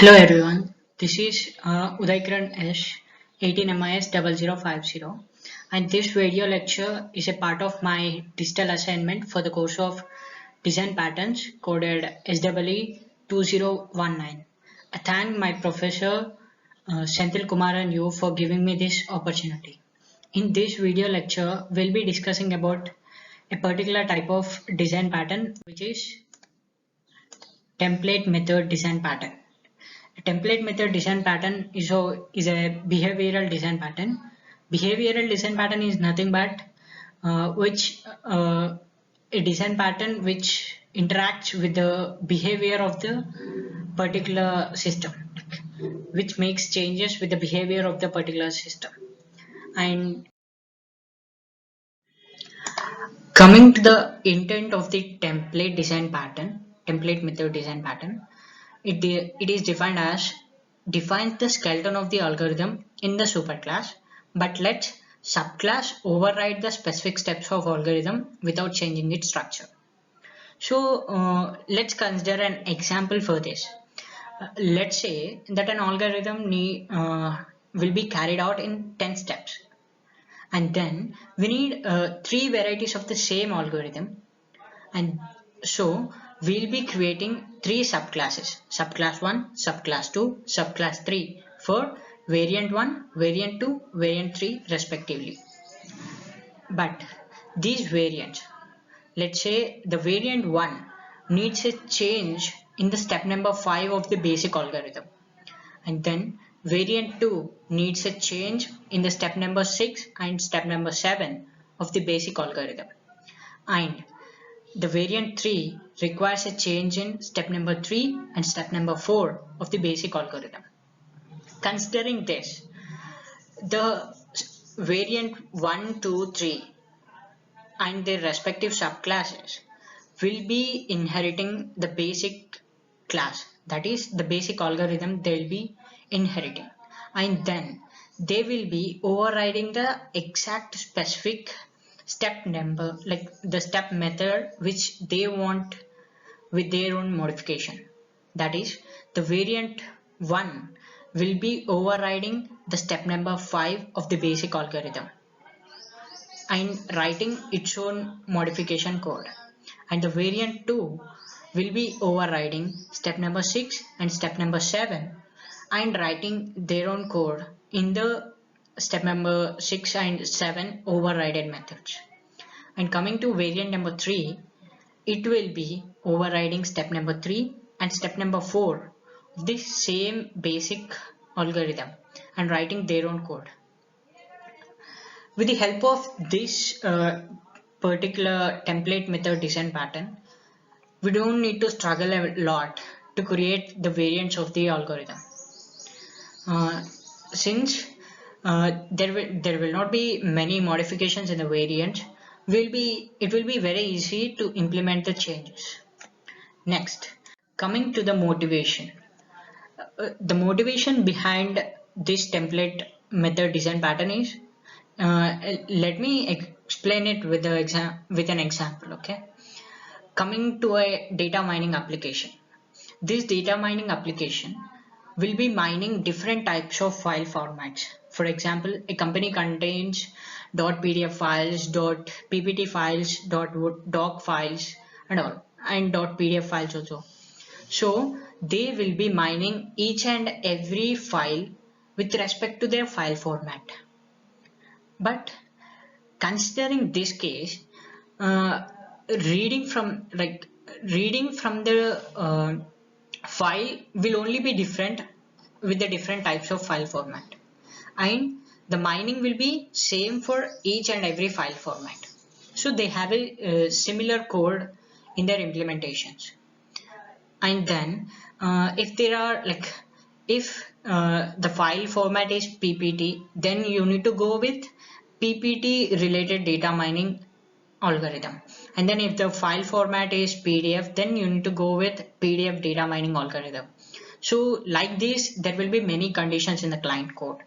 Hello everyone, this is Udaikiran S 18MIS 0050, and this video lecture is a part of my digital assignment for the course of Design Patterns coded SEE 2019. I thank my professor Senthil Kumar and you for giving me this opportunity. In this video lecture, we'll be discussing about a particular type of design pattern, which is template method design pattern. A template method design pattern is a behavioral design pattern. Behavioral design pattern is nothing but a design pattern which interacts with the behavior of the particular system, which makes changes with the behavior of the particular system. And coming to the intent of the template design pattern, template method design pattern, it is defined as defines the skeleton of the algorithm in the superclass, but lets subclass override the specific steps of algorithm without changing its structure. So let's consider an example for this. Let's say that an algorithm will be carried out in 10 steps, and then we need 3 varieties of the same algorithm, and so we'll be creating 3 subclasses: subclass 1, subclass 2, subclass 3 for variant 1, variant 2, variant 3 respectively. But these variants, let's say the variant 1 needs a change in the step number 5 of the basic algorithm, and then variant 2 needs a change in the step number 6 and step number 7 of the basic algorithm, and the variant 3 requires a change in step number 3 and step number 4 of the basic algorithm. Considering this, the variant 1, 2, 3 and their respective subclasses will be inheriting the basic class, that is the basic algorithm they'll be inheriting, and then they will be overriding the exact specific step number, like the step method which they want with their own modification. That is, the variant 1 will be overriding the step number 5 of the basic algorithm and writing its own modification code, and the variant 2 will be overriding step number 6 and step number 7 and writing their own code in the step number 6 and 7 overridden methods. And coming to variant number 3, it will be overriding step number 3 and step number 4 of the same basic algorithm and writing their own code. With the help of this particular template method design pattern, we don't need to struggle a lot to create the variants of the algorithm. Since there will not be many modifications in the variant, it will be very easy to implement the changes. Next, coming to the motivation. The motivation behind this template method design pattern is, let me explain it with an example. Okay, coming to a data mining application. This data mining application will be mining different types of file formats. For example, a company contains .pdf files, .ppt files, .doc files and all, and .pdf files also. So they will be mining each and every file with respect to their file format. But considering this case, reading from the file will only be different with the different types of file format, and the mining will be same for each and every file format. So they have a similar code in their implementations. And then if there are if the file format is PPT, then you need to go with PPT related data mining algorithm. And then if the file format is PDF, then you need to go with PDF data mining algorithm. So like this, there will be many conditions in the client code.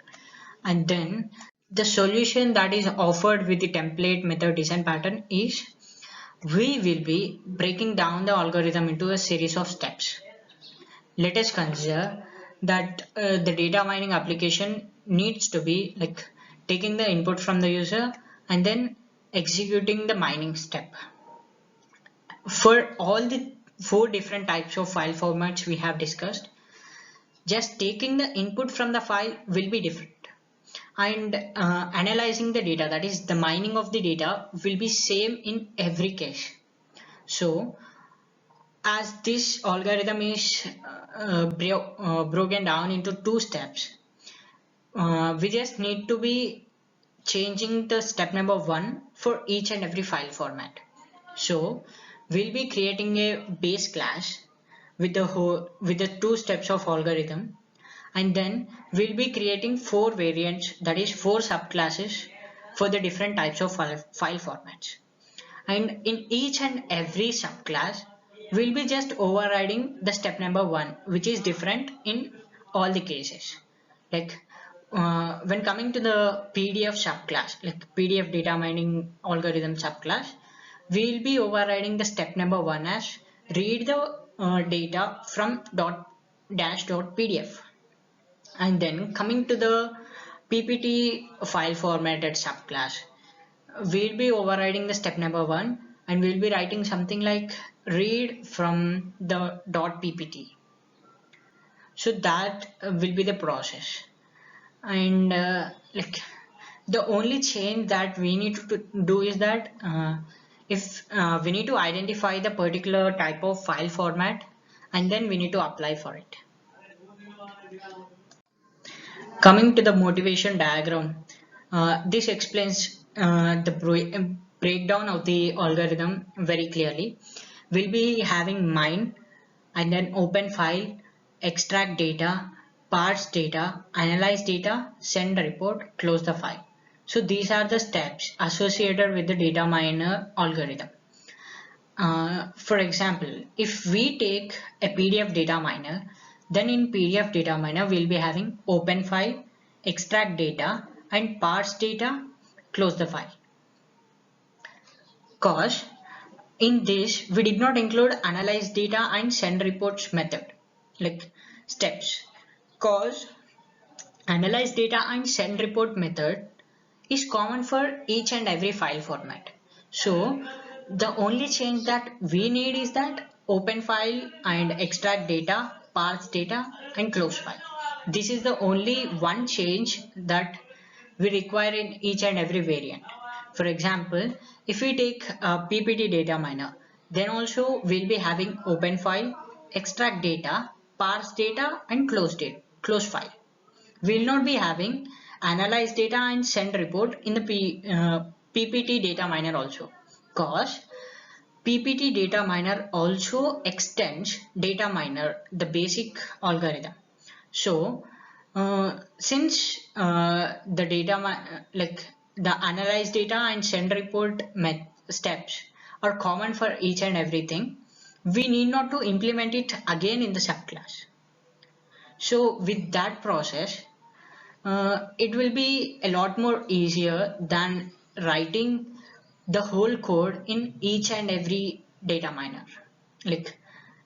And then the solution that is offered with the template method design pattern is, we will be breaking down the algorithm into a series of steps. Let us consider that the data mining application needs to be like taking the input from the user and then executing the mining step. For all the four different types of file formats we have discussed, just taking the input from the file will be different, and analyzing the data, that is the mining of the data, will be same in every case. So as this algorithm is broken down into two steps, we just need to be changing the step number 1 for each and every file format. So we'll be creating a base class with the two steps of algorithm, and then we'll be creating 4 variants, that is 4 subclasses for the different types of file formats. And in each and every subclass we'll be just overriding the step number 1, which is different in all the cases. Like when coming to the PDF subclass, like PDF data mining algorithm subclass, we'll be overriding the step number 1 as read the data from .dash.pdf. And then coming to the PPT file formatted subclass, we'll be overriding the step number 1 and we'll be writing something like read from the .ppt. So that will be the process. And like the only change that we need to do is that if we need to identify the particular type of file format and then we need to apply for it. Coming to the motivation diagram, this explains the breakdown of the algorithm very clearly. We'll be having mine and then open file, extract data, parse data, analyze data, send a report, close the file. So these are the steps associated with the data miner algorithm. For example, if we take a PDF data miner, then in PDF data miner we'll be having open file, extract data and parse data, close the file. Cause in this we did not include analyze data and send reports method like steps, cause analyze data and send report method is common for each and every file format. So the only change that we need is that open file and extract data, parse data and close file. This is the only one change that we require in each and every variant. For example, if we take a PPT data miner, then also we'll be having open file, extract data, parse data and close file. We will not be having analyze data and send report in the PPT data miner also, because PPT data miner also extends data miner, the basic algorithm. So since the data like the analyze data and send report steps are common for each and everything, we need not to implement it again in the subclass. So with that process, it will be a lot more easier than writing the whole code in each and every data miner, like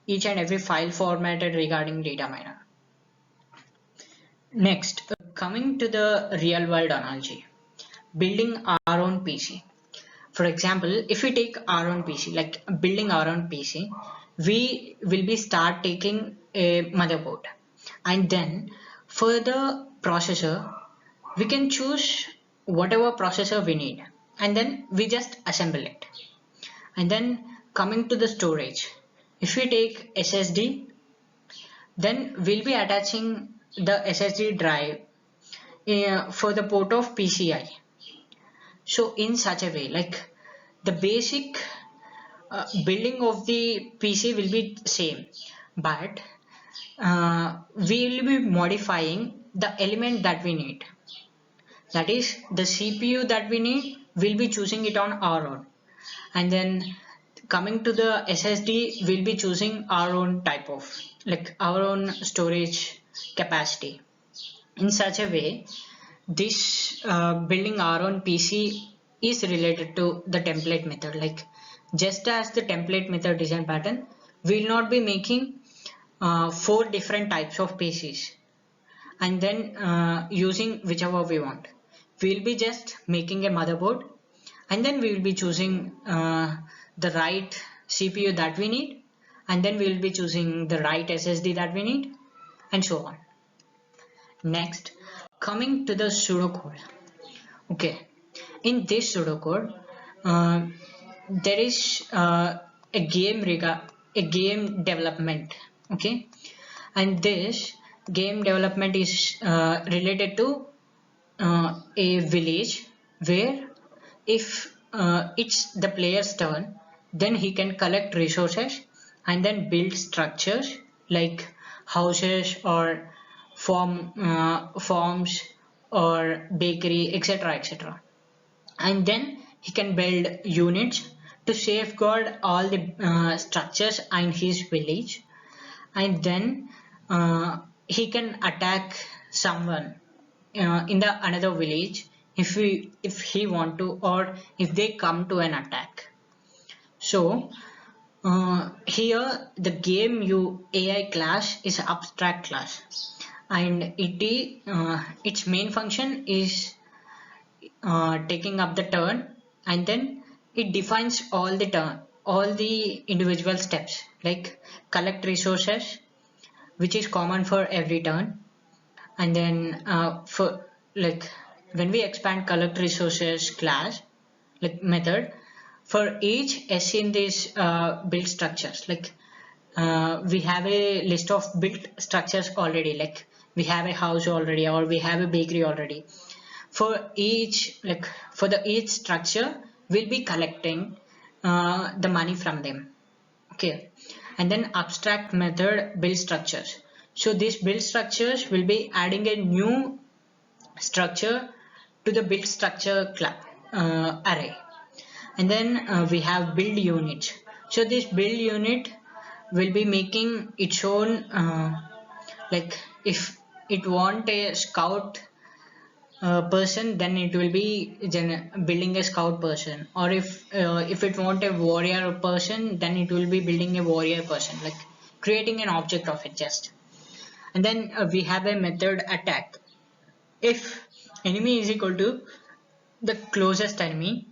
each and every file formatted regarding data miner. Next, coming to the real world analogy, building our own PC. For example, if we take our own PC, like building our own PC, we will be start taking a motherboard, and then for the processor, we can choose whatever processor we need, and then we just assemble it. And then coming to the storage, if we take SSD, then we'll be attaching the SSD drive for the port of PCI. So in such a way, like the basic building of the PC will be same, but we will be modifying the element that we need. That is the CPU that we need, we'll be choosing it on our own. And then coming to the SSD, we'll be choosing our own type of, like our own storage capacity. In such a way, this building our own PC is related to the template method. Like just as the template method design pattern, we will not be making 4 different types of PCs. and then using whichever we want. We'll be just making a motherboard, and then we will be choosing the right CPU that we need, and then we will be choosing the right SSD that we need, and so on. Next, coming to the pseudocode. Okay, in this pseudocode, uh, there is a game development. Okay, and this game development is related to a village where if it's the player's turn, then he can collect resources and then build structures like houses or farms or bakery, etc., etc. And then he can build units to safeguard all the structures in his village, and then he can attack someone in the another village if he want to, or if they come to an attack. So here the game AI class is abstract class, and its main function is taking up the turn, and then it defines all the individual steps like collect resources, which is common for every turn, and then for like when we expand collect resources class like method, for each s in these build structures, like we have a list of built structures already, like we have a house already or we have a bakery already. For each each structure we'll be collecting the money from them. Okay, and then abstract method build structures. So these build structures will be adding a new structure to the build structure array. And then we have build units. So this build unit will be making its own like if it want a scout person, then it will be building a scout person, or if it want a warrior person, then it will be building a warrior person, like creating an object of it just. And then we have a method attack. If enemy is equal to the closest enemy,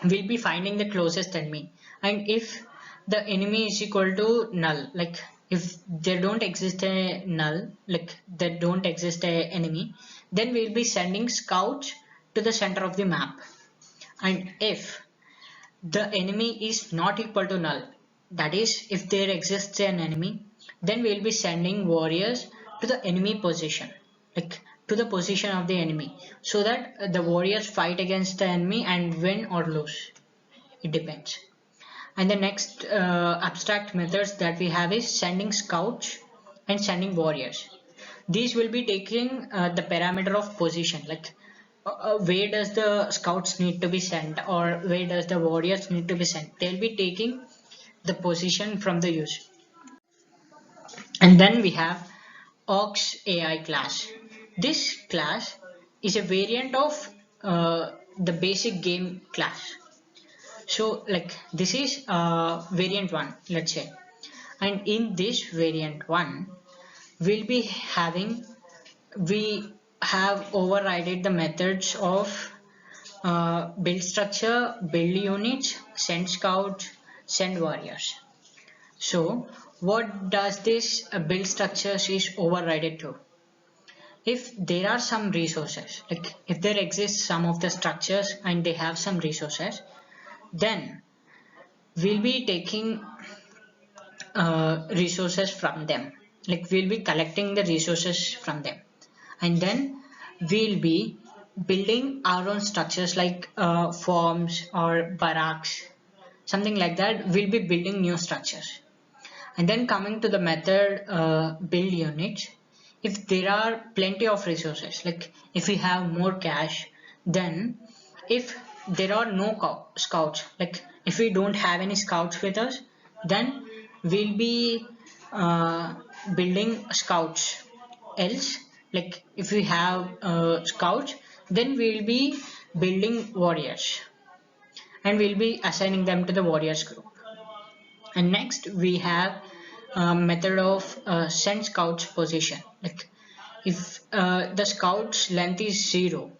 we'll be finding the closest enemy, and if the enemy is equal to null, like if there don't exist a null, like there don't exist a enemy, then we'll be sending scouts to the center of the map. And if the enemy is not equal to null, that is if there exists an enemy, then we'll be sending warriors to the enemy position, like to the position of the enemy, so that the warriors fight against the enemy and win or lose, it depends. And the next abstract methods that we have is sending scouts and sending warriors. These will be taking the parameter of position, like where does the scouts need to be sent or where does the warriors need to be sent. They'll be taking the position from the user. And then we have aux AI class. This class is a variant of the basic game class. So like this is variant 1, let's say, and in this variant 1 we'll be having we have overridden the methods of build structure, build units, send scouts, send warriors. So what does this build structures is overridden to? If there are some resources, like if there exists some of the structures and they have some resources, then we'll be taking resources from them, like we'll be collecting the resources from them, and then we'll be building our own structures like farms or barracks, something like that. We'll be building new structures. And then coming to the method build units, if there are plenty of resources, like if we have more cash, then if there are no scouts, like if we don't have any scouts with us, then we'll be uh, building scouts. Else, like if we have scouts, then we'll be building warriors, and we'll be assigning them to the warriors group. And next we have method of send scouts position, like if the scout's length is 0,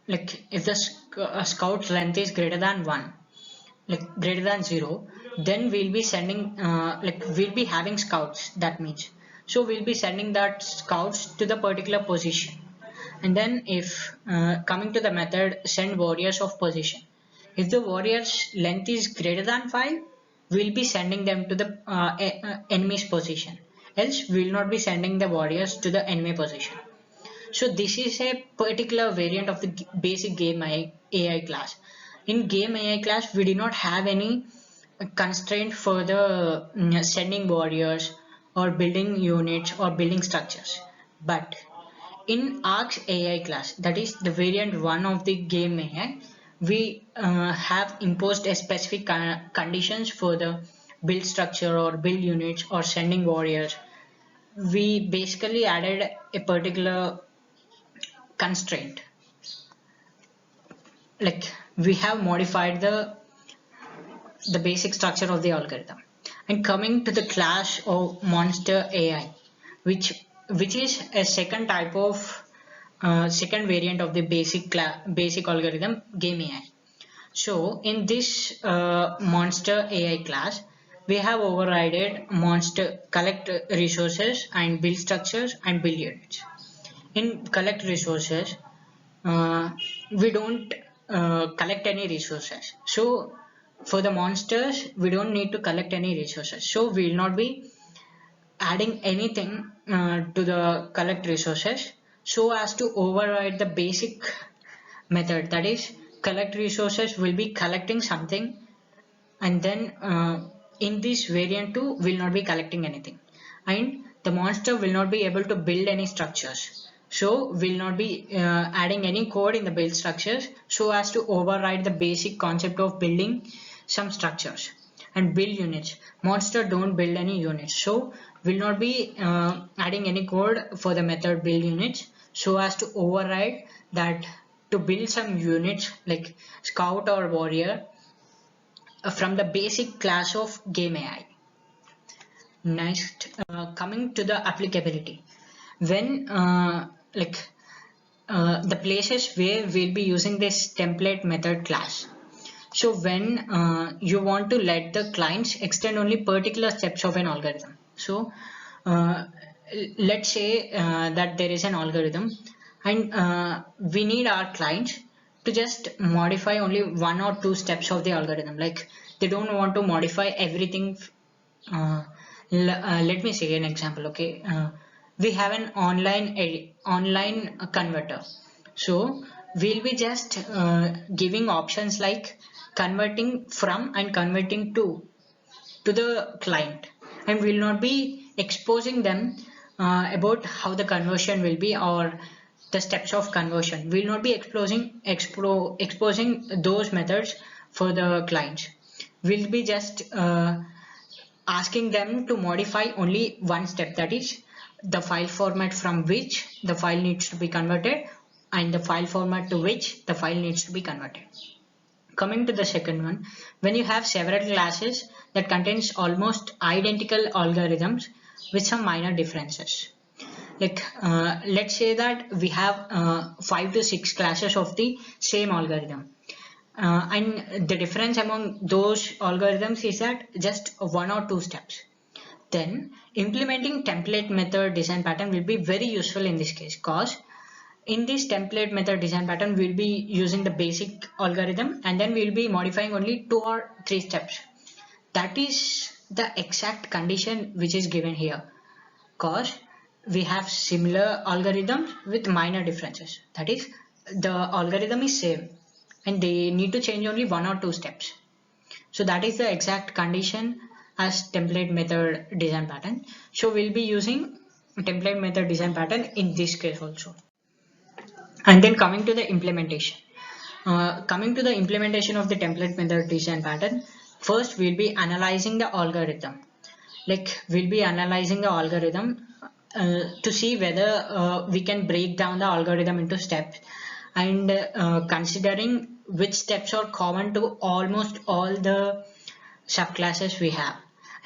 like if the scout's length is greater than 1, like greater than 0, then we'll be sending like we'll be having scouts, that means, so we'll be sending that scouts to the particular position. And then if coming to the method send warriors of position, if the warriors length is greater than 5, we'll be sending them to the enemy's position, else we'll not be sending the warriors to the enemy position. So this is a particular variant of the basic game AI class. In game AI class, we do not have any constraint for the sending warriors or building units or building structures. But in Arcs AI class, that is the variant 1 of the game AI, we have imposed a specific conditions for the build structure or build units or sending warriors. We basically added a particular constraint, like we have modified the basic structure of the algorithm. And coming to the class of monster AI, which is a second type of second variant of the basic algorithm game AI. So in this monster AI class, we have overridden monster collect resources and build structures and build units. In collect resources, we don't collect any resources. So for the monsters, we don't need to collect any resources. So we will not be adding anything to the collect resources so as to override the basic method, that is collect resources will be collecting something, and then in this variant 2 will not be collecting anything, and the monster will not be able to build any structures, so will not be adding any code in the build structures so as to override the basic concept of building some structures. And build units, monster don't build any units, so will not be adding any code for the method build units so as to override that to build some units like scout or warrior from the basic class of game AI. Next, coming to the applicability, when the places where we'll be using this template method class. So when you want to let the clients extend only particular steps of an algorithm. So uh, let's say that there is an algorithm, and we need our clients to just modify only 1 or 2 steps of the algorithm, like they don't want to modify everything. uh, Let me say an example. Okay, we have an online converter, so we'll be just giving options like converting from and converting to the client, and will not be exposing them about how the conversion will be or the steps of conversion. Will not be exposing those methods for the clients. We'll be just asking them to modify only one step, that is the file format from which the file needs to be converted and the file format to which the file needs to be converted. Coming to the second one, when you have several classes that contains almost identical algorithms with some minor differences, like let's say that we have 5 to 6 classes of the same algorithm, and the difference among those algorithms is that just 1 or 2 steps, then implementing template method design pattern will be very useful in this case, because in this template method design pattern we'll be using the basic algorithm and then we'll be modifying only 2 or 3 steps. That is the exact condition which is given here, because we have similar algorithms with minor differences, that is the algorithm is same and they need to change only 1 or 2 steps. So that is the exact condition as template method design pattern. So we'll be using template method design pattern in this case also. And then coming to the implementation. Coming to the implementation of the template method design pattern, first we'll be analyzing the algorithm. Like we'll be analyzing the algorithm to see whether we can break down the algorithm into steps, and considering which steps are common to almost all the subclasses we have,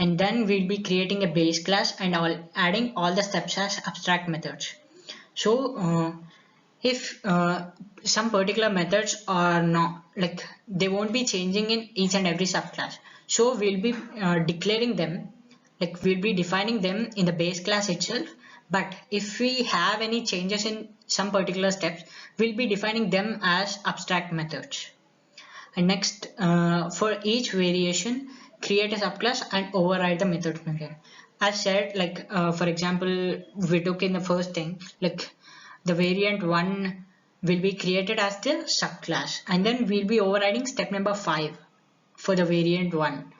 and then we'll be creating a base class and adding all the steps as abstract methods. So if some particular methods are not, like, they won't be changing in each and every subclass, so we'll be declaring them, like we'll be defining them in the base class itself. But if we have any changes in some particular steps, we'll be defining them as abstract methods. And next, for each variation, create a subclass and override the method again. As said, like for example, we took in the first thing, like the variant 1 will be created as the subclass, and then we'll be overriding step number 5 for the variant 1.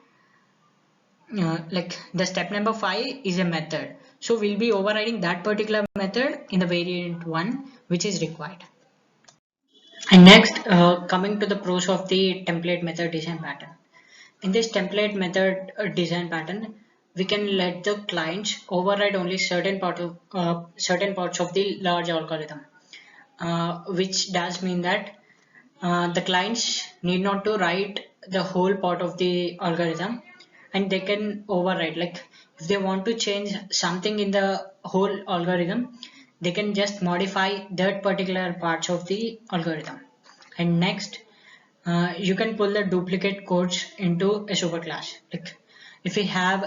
Like the step number 5 is a method, so we'll be overriding that particular method in the variant 1 which is required. And next, coming to the pros of the template method design pattern. In this template method design pattern, we can let the clients override only certain parts of the large algorithm, which does mean that the clients need not to write the whole part of the algorithm, and they can override. Like if they want to change something in the whole algorithm, they can just modify that particular parts of the algorithm. And next, you can pull the duplicate codes into a superclass. Like if we have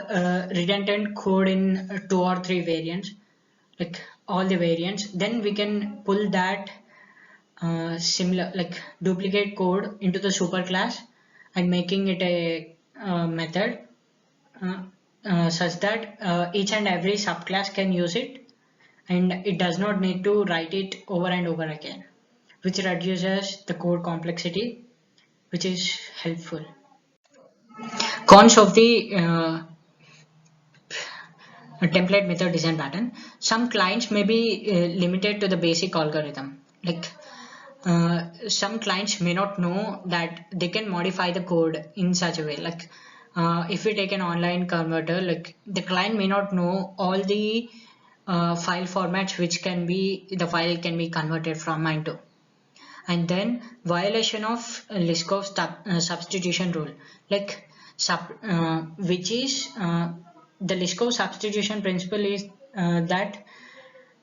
redundant code in 2 or 3 variants, like all the variants, then we can pull that similar, like duplicate code into the superclass and making it a method such that each and every subclass can use it, and it does not need to write it over and over again, which reduces the code complexity, which is helpful. Cons of the template method design pattern. Some clients may be limited to the basic algorithm. Like some clients may not know that they can modify the code in such a way. Like if we take an online converter, like the client may not know all the file formats which can be the file can be converted from into. And then violation of Liskov substitution rule, like which is the Liskov substitution principle is that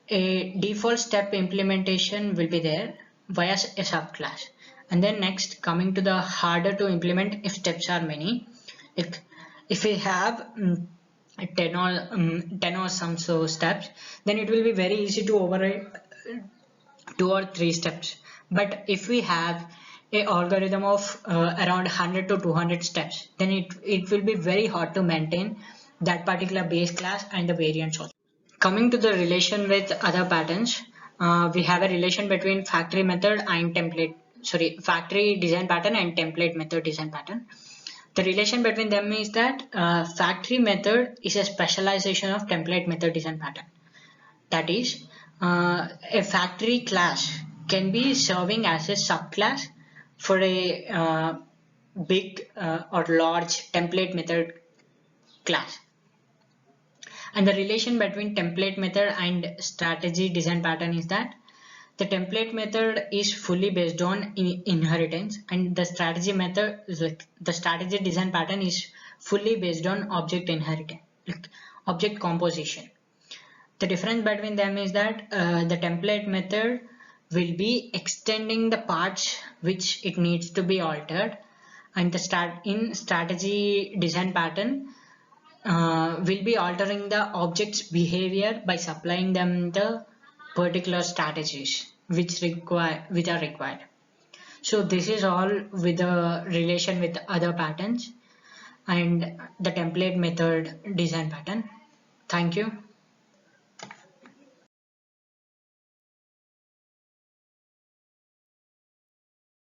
a default step implementation will be there via a subclass. And then next, coming to the harder to implement if steps are many, like if we have 10 or some so steps, then it will be very easy to override 2 or 3 steps. But if we have a algorithm of around 100 to 200 steps, then it will be very hard to maintain that particular base class and the variants also. Coming to the relation with other patterns, we have a relation between factory method and factory design pattern and template method design pattern. The relation between them is that factory method is a specialization of template method design pattern. That is, a factory class can be serving as a subclass for a big or large template method class. And the relation between template method and strategy design pattern is that the template method is fully based on inheritance, and the strategy method is like the strategy design pattern is fully based on object inheritance, like object composition. The difference between them is that the template method will be extending the parts which it needs to be altered, and the strategy design pattern will be altering the object's behavior by supplying them the particular strategies which are required. So this is all with the relation with other patterns and the template method design pattern. Thank you.